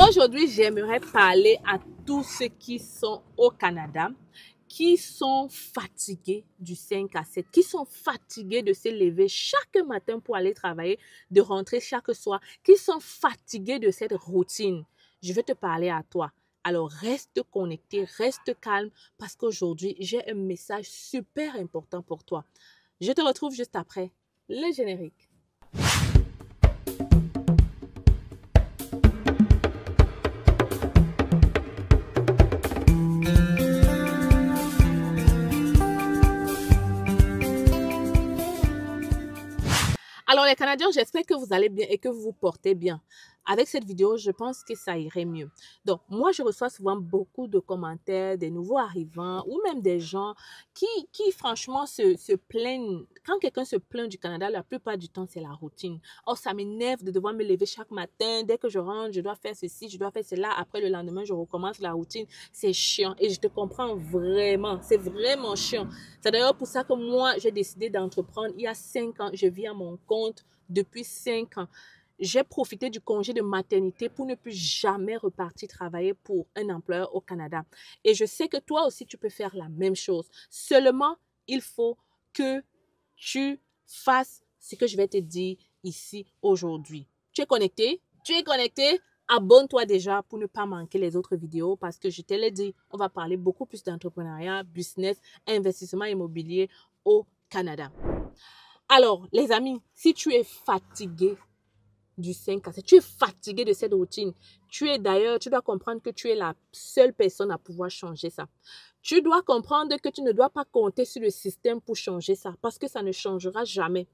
Aujourd'hui, j'aimerais parler à tous ceux qui sont au Canada, qui sont fatigués du 5 à 7, qui sont fatigués de se lever chaque matin pour aller travailler, de rentrer chaque soir, qui sont fatigués de cette routine. Je vais te parler à toi. Alors, reste connecté, reste calme, parce qu'aujourd'hui, j'ai un message super important pour toi. Je te retrouve juste après le générique. Alors les Canadiens, j'espère que vous allez bien et que vous vous portez bien. Avec cette vidéo, je pense que ça irait mieux. Donc, moi, je reçois souvent beaucoup de commentaires des nouveaux arrivants ou même des gens qui franchement, se plaignent. Quand quelqu'un se plaint du Canada, la plupart du temps, c'est la routine. Oh, ça m'énerve de devoir me lever chaque matin. Dès que je rentre, je dois faire ceci, je dois faire cela. Après, le lendemain, je recommence la routine. C'est chiant et je te comprends vraiment. C'est vraiment chiant. C'est d'ailleurs pour ça que moi, j'ai décidé d'entreprendre. Il y a 5 ans, je vis à mon compte depuis 5 ans. J'ai profité du congé de maternité pour ne plus jamais repartir travailler pour un employeur au Canada. Et je sais que toi aussi, tu peux faire la même chose. Seulement, il faut que tu fasses ce que je vais te dire ici aujourd'hui. Tu es connecté? Tu es connecté? Abonne-toi déjà pour ne pas manquer les autres vidéos parce que je te l'ai dit, on va parler beaucoup plus d'entrepreneuriat, business, investissement immobilier au Canada. Alors, les amis, si tu es fatigué du 5 à 7, tu es fatigué de cette routine, tu dois comprendre que tu es la seule personne à pouvoir changer ça. Tu dois comprendre que tu ne dois pas compter sur le système pour changer ça parce que ça ne changera jamais.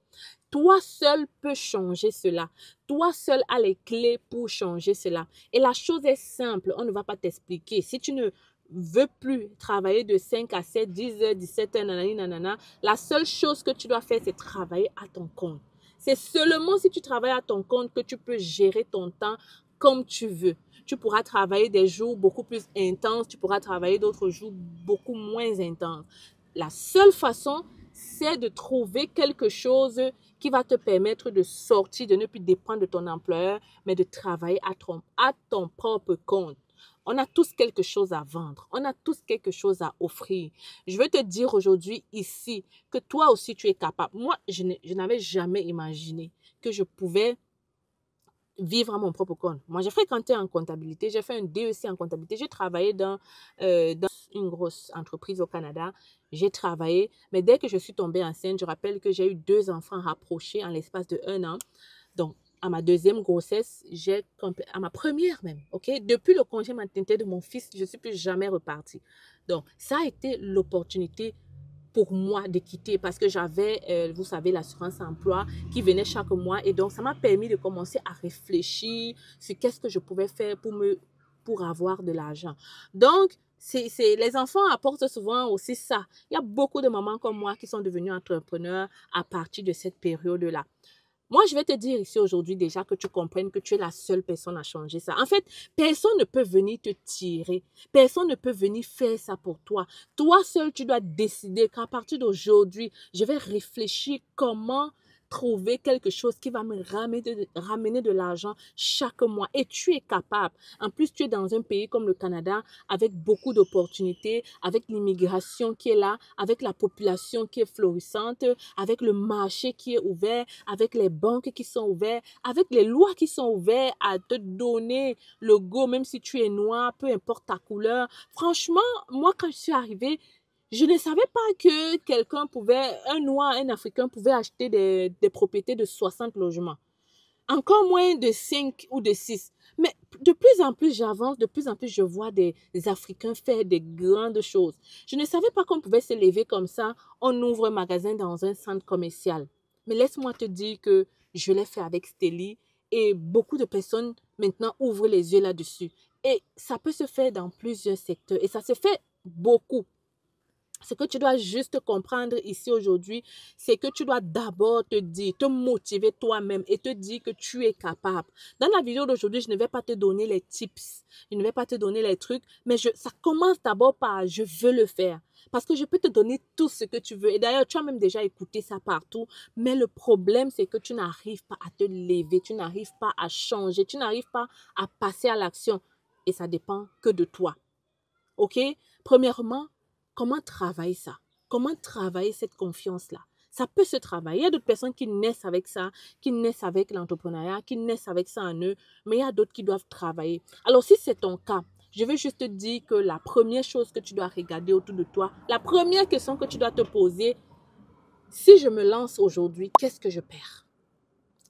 Toi seul peux changer cela. Toi seul as les clés pour changer cela. Et la chose est simple, on ne va pas t'expliquer. Si tu ne veux plus travailler de 5 à 7, 10 heures, 17 heures, nanana, la seule chose que tu dois faire, c'est travailler à ton compte. C'est seulement si tu travailles à ton compte que tu peux gérer ton temps comme tu veux. Tu pourras travailler des jours beaucoup plus intenses, tu pourras travailler d'autres jours beaucoup moins intenses. La seule façon, c'est de trouver quelque chose qui va te permettre de sortir, de ne plus dépendre de ton employeur, mais de travailler à ton propre compte. On a tous quelque chose à vendre. On a tous quelque chose à offrir. Je veux te dire aujourd'hui ici que toi aussi tu es capable. Moi, je n'avais jamais imaginé que je pouvais vivre à mon propre compte. Moi, j'ai fréquenté en comptabilité. J'ai fait un DEC en comptabilité. J'ai travaillé dans une grosse entreprise au Canada. J'ai travaillé. Mais dès que je suis tombée enceinte, je rappelle que j'ai eu 2 enfants rapprochés en l'espace de 1 an. Donc, à ma deuxième grossesse, à ma première même, ok? Depuis le congé maternité de mon fils, je ne suis plus jamais repartie. Donc, ça a été l'opportunité pour moi de quitter parce que j'avais, vous savez, l'assurance emploi qui venait chaque mois et donc ça m'a permis de commencer à réfléchir sur qu'est-ce que je pouvais faire pour avoir de l'argent. Donc, les enfants apportent souvent aussi ça. Il y a beaucoup de mamans comme moi qui sont devenues entrepreneurs à partir de cette période-là. Moi, je vais te dire ici aujourd'hui déjà que tu comprennes que tu es la seule personne à changer ça. En fait, personne ne peut venir te tirer. Personne ne peut venir faire ça pour toi. Toi seul, tu dois décider qu'à partir d'aujourd'hui, je vais réfléchir comment trouver quelque chose qui va me ramener de l'argent chaque mois. Et tu es capable. En plus, tu es dans un pays comme le Canada avec beaucoup d'opportunités, avec l'immigration qui est là, avec la population qui est florissante, avec le marché qui est ouvert, avec les banques qui sont ouvertes, avec les lois qui sont ouvertes à te donner le go, même si tu es noir, peu importe ta couleur. Franchement, moi, quand je suis arrivée, je ne savais pas que un noir, un africain pouvait acheter des propriétés de 60 logements. Encore moins de 5 ou de 6. Mais de plus en plus j'avance, de plus en plus je vois des Africains faire des grandes choses. Je ne savais pas qu'on pouvait se lever comme ça, on ouvre un magasin dans un centre commercial. Mais laisse-moi te dire que je l'ai fait avec Stélie et beaucoup de personnes maintenant ouvrent les yeux là-dessus. Et ça peut se faire dans plusieurs secteurs et ça se fait beaucoup. Ce que tu dois juste comprendre ici aujourd'hui, c'est que tu dois d'abord te dire, te motiver toi-même et te dire que tu es capable. Dans la vidéo d'aujourd'hui, je ne vais pas te donner les tips, je ne vais pas te donner les trucs, mais ça commence d'abord par je veux le faire. Parce que je peux te donner tout ce que tu veux. Et d'ailleurs, tu as même déjà écouté ça partout. Mais le problème, c'est que tu n'arrives pas à te lever, tu n'arrives pas à changer, tu n'arrives pas à passer à l'action. Et ça dépend que de toi. OK? Premièrement, comment travailler ça? Comment travailler cette confiance-là? Ça peut se travailler. Il y a d'autres personnes qui naissent avec ça, qui naissent avec l'entrepreneuriat, qui naissent avec ça en eux, mais il y a d'autres qui doivent travailler. Alors, si c'est ton cas, je veux juste te dire que la première chose que tu dois regarder autour de toi, la première question que tu dois te poser, si je me lance aujourd'hui, qu'est-ce que je perds?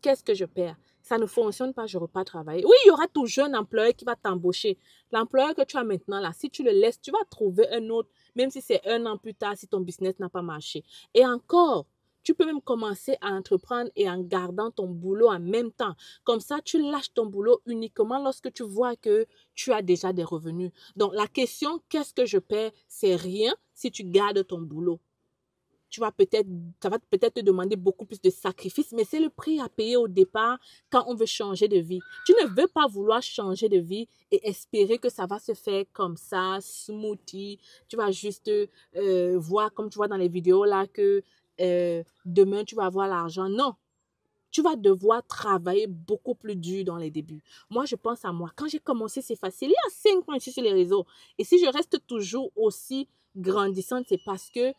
Qu'est-ce que je perds? Ça ne fonctionne pas, je ne repars travailler. Oui, il y aura toujours un employeur qui va t'embaucher. L'employeur que tu as maintenant, là, si tu le laisses, tu vas trouver un autre, même si c'est 1 an plus tard, si ton business n'a pas marché. Et encore, tu peux même commencer à entreprendre et en gardant ton boulot en même temps. Comme ça, tu lâches ton boulot uniquement lorsque tu vois que tu as déjà des revenus. Donc, la question, qu'est-ce que je perds? C'est rien si tu gardes ton boulot. Ça va peut-être te demander beaucoup plus de sacrifices, mais c'est le prix à payer au départ quand on veut changer de vie. Tu ne veux pas vouloir changer de vie et espérer que ça va se faire comme ça, smoothie. Tu vas juste voir, comme tu vois dans les vidéos là, que demain tu vas avoir l'argent. Non, tu vas devoir travailler beaucoup plus dur dans les débuts. Moi, je pense à moi. Quand j'ai commencé, c'est facile. Il y a 5 ans, je suis sur les réseaux. Et si je reste toujours aussi grandissante, c'est parce que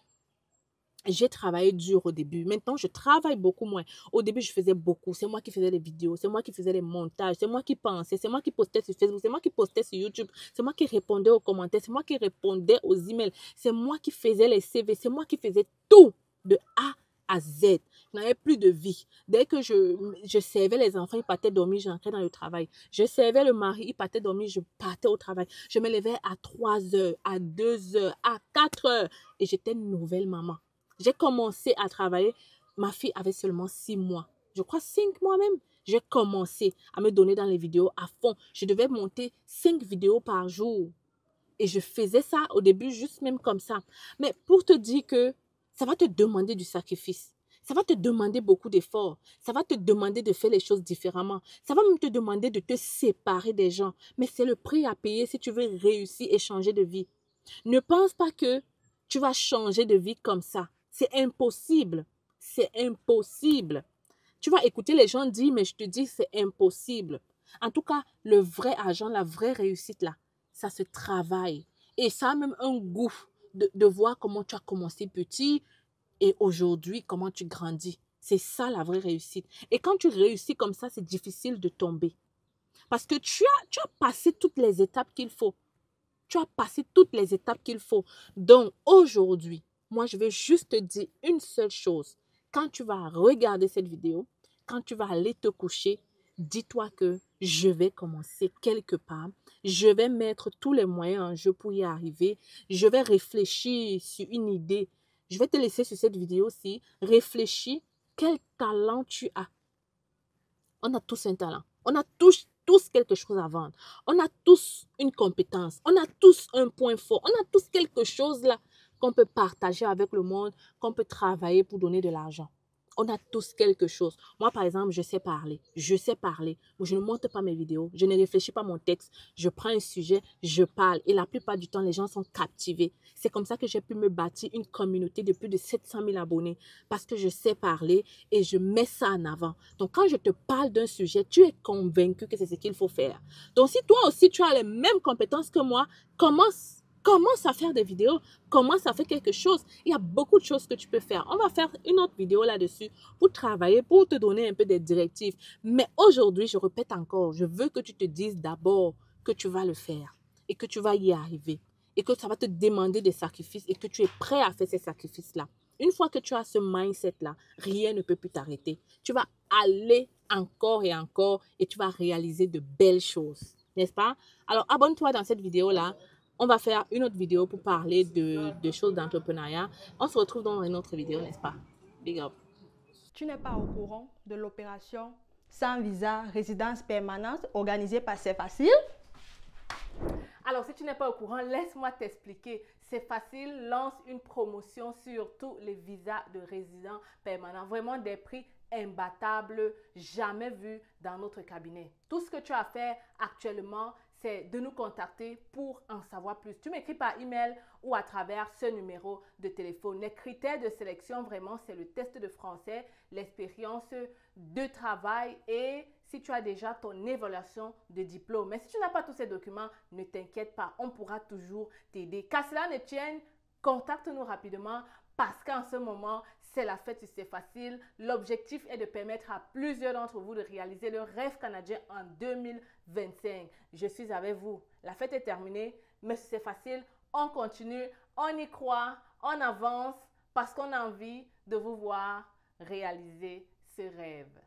j'ai travaillé dur au début. Maintenant, je travaille beaucoup moins. Au début, je faisais beaucoup. C'est moi qui faisais les vidéos. C'est moi qui faisais les montages. C'est moi qui pensais. C'est moi qui postais sur Facebook. C'est moi qui postais sur YouTube. C'est moi qui répondais aux commentaires. C'est moi qui répondais aux emails. C'est moi qui faisais les CV. C'est moi qui faisais tout de A à Z. Je n'avais plus de vie. Dès que je servais les enfants, ils partaient dormir, j'entrais dans le travail. Je servais le mari, il partait dormir, je partais au travail. Je me levais à 3 heures, à 2 heures, à 4 heures. Et j'étais une nouvelle maman. J'ai commencé à travailler. Ma fille avait seulement 6 mois. Je crois 5 mois même. J'ai commencé à me donner dans les vidéos à fond. Je devais monter 5 vidéos par jour. Et je faisais ça au début juste même comme ça. Mais pour te dire que ça va te demander du sacrifice. Ça va te demander beaucoup d'efforts. Ça va te demander de faire les choses différemment. Ça va même te demander de te séparer des gens. Mais c'est le prix à payer si tu veux réussir et changer de vie. Ne pense pas que tu vas changer de vie comme ça. C'est impossible. C'est impossible. Tu vas écouter les gens dire, mais je te dis, c'est impossible. En tout cas, le vrai argent, la vraie réussite là, ça se travaille. Et ça a même un goût de voir comment tu as commencé petit et aujourd'hui, comment tu grandis. C'est ça la vraie réussite. Et quand tu réussis comme ça, c'est difficile de tomber. Parce que tu as passé toutes les étapes qu'il faut. Tu as passé toutes les étapes qu'il faut. Donc, aujourd'hui, moi, je vais juste te dire une seule chose. Quand tu vas regarder cette vidéo, quand tu vas aller te coucher, dis-toi que je vais commencer quelque part. Je vais mettre tous les moyens en jeu pour y arriver. Je vais réfléchir sur une idée. Je vais te laisser sur cette vidéo-ci. Réfléchis quel talent tu as. On a tous un talent. On a tous quelque chose à vendre. On a tous une compétence. On a tous un point fort. On a tous quelque chose là qu'on peut partager avec le monde, qu'on peut travailler pour donner de l'argent. On a tous quelque chose. Moi, par exemple, je sais parler. Je sais parler. Je ne monte pas mes vidéos. Je ne réfléchis pas mon texte. Je prends un sujet, je parle. Et la plupart du temps, les gens sont captivés. C'est comme ça que j'ai pu me bâtir une communauté de plus de 700 000 abonnés. Parce que je sais parler et je mets ça en avant. Donc, quand je te parle d'un sujet, tu es convaincu que c'est ce qu'il faut faire. Donc, si toi aussi, tu as les mêmes compétences que moi, commence à faire des vidéos, commence à faire quelque chose. Il y a beaucoup de choses que tu peux faire. On va faire une autre vidéo là-dessus pour travailler, pour te donner un peu des directives. Mais aujourd'hui, je répète encore, je veux que tu te dises d'abord que tu vas le faire et que tu vas y arriver et que ça va te demander des sacrifices et que tu es prêt à faire ces sacrifices-là. Une fois que tu as ce mindset-là, rien ne peut plus t'arrêter. Tu vas aller encore et encore et tu vas réaliser de belles choses, n'est-ce pas? Alors, abonne-toi dans cette vidéo-là. On va faire une autre vidéo pour parler de choses d'entrepreneuriat. On se retrouve dans une autre vidéo, n'est-ce pas? Big up. Tu n'es pas au courant de l'opération sans visa résidence permanente organisée par C'est Facile? Alors, si tu n'es pas au courant, laisse-moi t'expliquer. C'est facile, lance une promotion sur tous les visas de résidents permanents. Vraiment des prix imbattables, jamais vus dans notre cabinet. Tout ce que tu as à faire actuellement, c'est de nous contacter pour en savoir plus. Tu m'écris par email ou à travers ce numéro de téléphone. Les critères de sélection, vraiment, c'est le test de français, l'expérience de travail et si tu as déjà ton évaluation de diplôme. Mais si tu n'as pas tous ces documents, ne t'inquiète pas, on pourra toujours t'aider. Qu'à cela ne tienne, contacte-nous rapidement parce qu'en ce moment, c'est la fête, c'est facile. L'objectif est de permettre à plusieurs d'entre vous de réaliser le rêve canadien en 2025. Je suis avec vous. La fête est terminée, mais c'est facile. On continue, on y croit, on avance parce qu'on a envie de vous voir réaliser ce rêve.